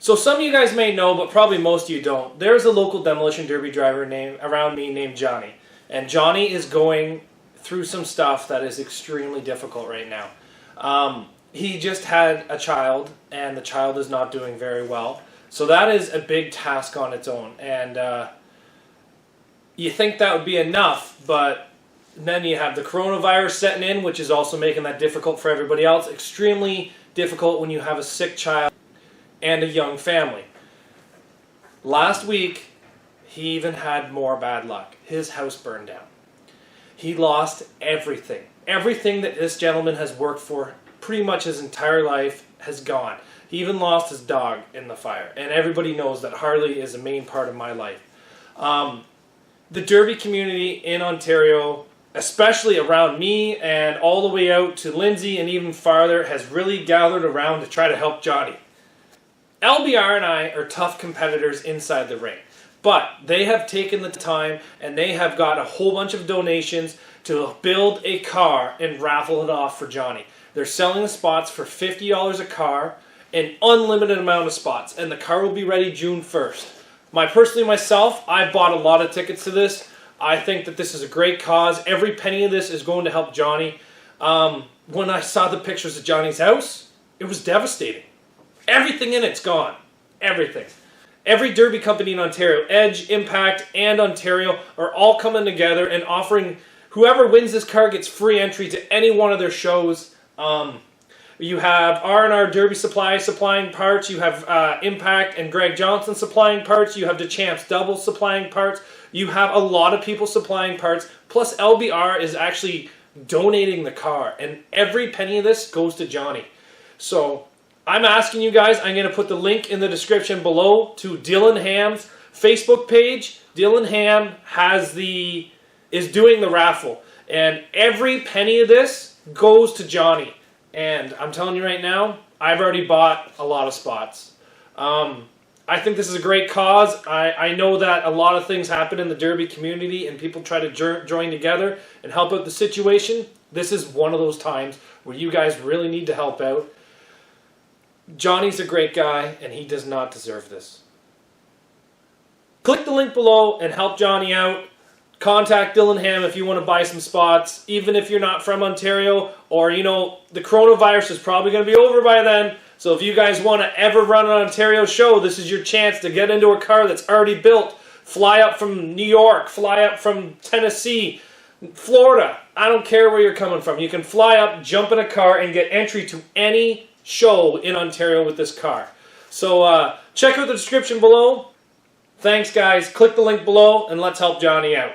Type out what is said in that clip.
So some of you guys may know, but probably most of you don't. There's a local demolition derby driver around me named Johnny. And Johnny is going through some stuff that is extremely difficult right now. He just had a child, and the child is not doing very well. So that is a big task on its own. And you think that would be enough, but then you have the coronavirus setting in, which is also making that difficult for everybody else. Extremely difficult when you have a sick child and a young family. Last week, he even had more bad luck. His house burned down. He lost everything. Everything that this gentleman has worked for pretty much his entire life has gone. He even lost his dog in the fire. And everybody knows that Harley is a main part of my life. The derby community in Ontario, especially around me and all the way out to Lindsay and even farther, has really gathered around to try to help Johnny. LBR and I are tough competitors inside the ring, but they have taken the time and they have got a whole bunch of donations to build a car and raffle it off for Johnny. They're selling the spots for $50 a car, an unlimited amount of spots, and the car will be ready June 1st. Myself, I bought a lot of tickets to this. I think that this is a great cause. Every penny of this is going to help Johnny. When I saw the pictures of Johnny's house, it was devastating. Everything in it's gone. Everything. Every derby company in Ontario, Edge, Impact, and Ontario, are all coming together and offering whoever wins this car gets free entry to any one of their shows. You have R&R Derby supplying parts. You have Impact and Greg Johnson supplying parts. You have the Champs Double supplying parts. You have a lot of people supplying parts. Plus LBR is actually donating the car. And every penny of this goes to Johnny. So I'm asking you guys, I'm going to put the link in the description below to Dylan Ham's Facebook page. Dylan Ham is doing the raffle. And every penny of this goes to Johnny. And I'm telling you right now, I've already bought a lot of spots. I think this is a great cause. I know that a lot of things happen in the derby community and people try to join together and help out the situation. This is one of those times where you guys really need to help out. Johnny's a great guy, and he does not deserve this. Click the link below and help Johnny out. Contact Dylan Ham if you want to buy some spots, even if you're not from Ontario, or, you know, the coronavirus is probably going to be over by then. So if you guys want to ever run an Ontario show, this is your chance to get into a car that's already built. Fly up from New York, fly up from Tennessee, Florida. I don't care where you're coming from. You can fly up, jump in a car, and get entry to any show in Ontario with this car. So check out the description below. Thanks, guys. Click the link below, and let's help Johnny out.